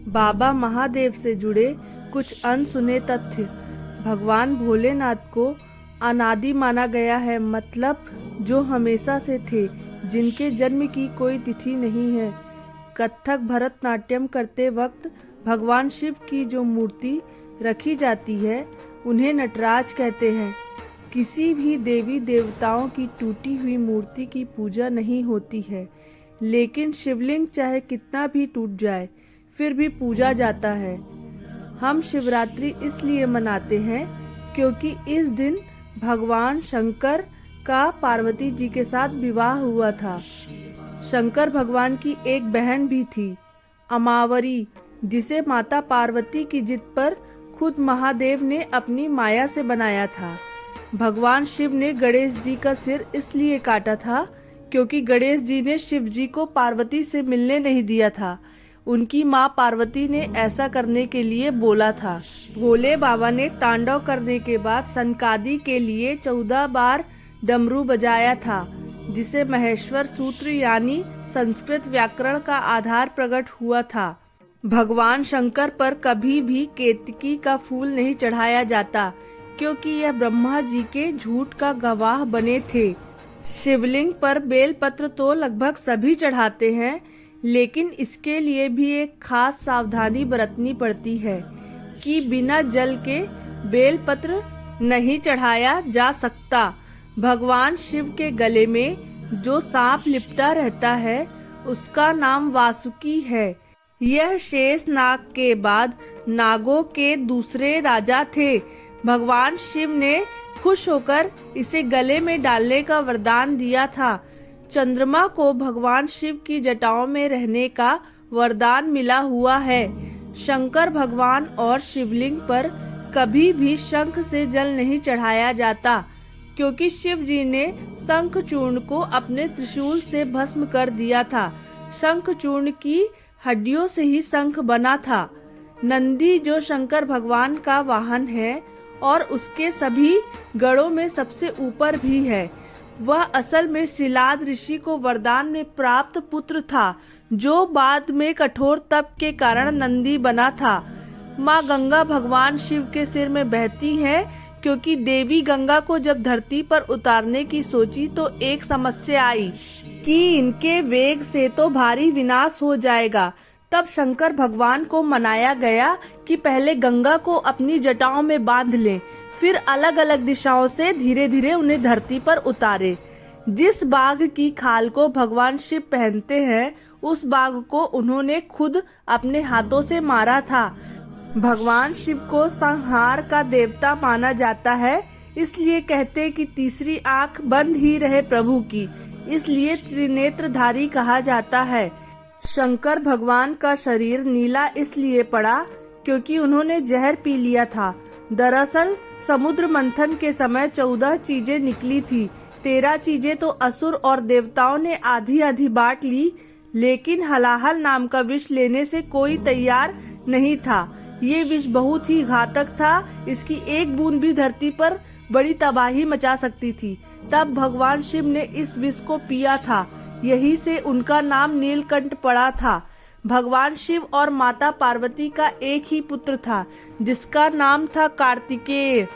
बाबा महादेव से जुड़े कुछ अनसुने तथ्य। भगवान भोलेनाथ को अनादि माना गया है, मतलब जो हमेशा से थे, जिनके जन्म की कोई तिथि नहीं है। कथक भरतनाट्यम करते वक्त भगवान शिव की जो मूर्ति रखी जाती है उन्हें नटराज कहते हैं। किसी भी देवी देवताओं की टूटी हुई मूर्ति की पूजा नहीं होती है, लेकिन शिवलिंग चाहे कितना भी टूट जाए फिर भी पूजा जाता है। हम शिवरात्रि इसलिए मनाते हैं क्योंकि इस दिन भगवान शंकर का पार्वती जी के साथ विवाह हुआ था। शंकर भगवान की एक बहन भी थी, अमावरी, जिसे माता पार्वती की जिद पर खुद महादेव ने अपनी माया से बनाया था। भगवान शिव ने गणेश जी का सिर इसलिए काटा था क्योंकि गणेश जी ने शिव जी को पार्वती से मिलने नहीं दिया था। उनकी मां पार्वती ने ऐसा करने के लिए बोला था। भोले बाबा ने तांडव करने के बाद सनकादि के लिए 14 बार डमरू बजाया था, जिसे महेश्वर सूत्र यानी संस्कृत व्याकरण का आधार प्रकट हुआ था। भगवान शंकर पर कभी भी केतकी का फूल नहीं चढ़ाया जाता क्योंकि यह ब्रह्मा जी के झूठ का गवाह बने थे। शिवलिंग पर बेलपत्र तो लगभग सभी चढ़ाते हैं, लेकिन इसके लिए भी एक खास सावधानी बरतनी पड़ती है कि बिना जल के बेलपत्र नहीं चढ़ाया जा सकता। भगवान शिव के गले में जो सांप लिपटा रहता है उसका नाम वासुकी है। यह शेष नाग के बाद नागों के दूसरे राजा थे। भगवान शिव ने खुश होकर इसे गले में डालने का वरदान दिया था। चंद्रमा को भगवान शिव की जटाओं में रहने का वरदान मिला हुआ है। शंकर भगवान और शिवलिंग पर कभी भी शंख से जल नहीं चढ़ाया जाता क्योंकि शिव जी ने शंख चूर्ण को अपने त्रिशूल से भस्म कर दिया था। शंख चूर्ण की हड्डियों से ही शंख बना था। नंदी जो शंकर भगवान का वाहन है और उसके सभी गणों में सबसे ऊपर भी है, वह असल में शिलाद ऋषि को वरदान में प्राप्त पुत्र था, जो बाद में कठोर तप के कारण नंदी बना था। माँ गंगा भगवान शिव के सिर में बहती है क्योंकि देवी गंगा को जब धरती पर उतारने की सोची तो एक समस्या आई कि इनके वेग से तो भारी विनाश हो जाएगा। तब शंकर भगवान को मनाया गया कि पहले गंगा को अपनी जटाओं में बांध लें, फिर अलग अलग दिशाओं से धीरे धीरे उन्हें धरती पर उतारे। जिस बाघ की खाल को भगवान शिव पहनते हैं उस बाघ को उन्होंने खुद अपने हाथों से मारा था। भगवान शिव को संहार का देवता माना जाता है, इसलिए कहते कि तीसरी आंख बंद ही रहे प्रभु की, इसलिए त्रिनेत्रधारी कहा जाता है। शंकर भगवान का शरीर नीला इसलिए पड़ा क्योंकि उन्होंने जहर पी लिया था। दरअसल समुद्र मंथन के समय 14 चीजें निकली थी। 13 चीजें तो असुर और देवताओं ने आधी आधी बांट ली, लेकिन हलाहल नाम का विष लेने से कोई तैयार नहीं था। ये विष बहुत ही घातक था, इसकी एक बूंद भी धरती पर बड़ी तबाही मचा सकती थी। तब भगवान शिव ने इस विष को पिया था, यही से उनका नाम नीलकंठ पड़ा था। भगवान शिव और माता पार्वती का एक ही पुत्र था जिसका नाम था कार्तिकेय।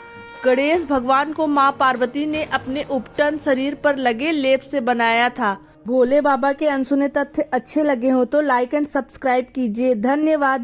गणेश भगवान को माँ पार्वती ने अपने उपटन शरीर पर लगे लेप से बनाया था। भोले बाबा के अनसुने तथ्य अच्छे लगे हो तो लाइक एंड सब्सक्राइब कीजिए। धन्यवाद।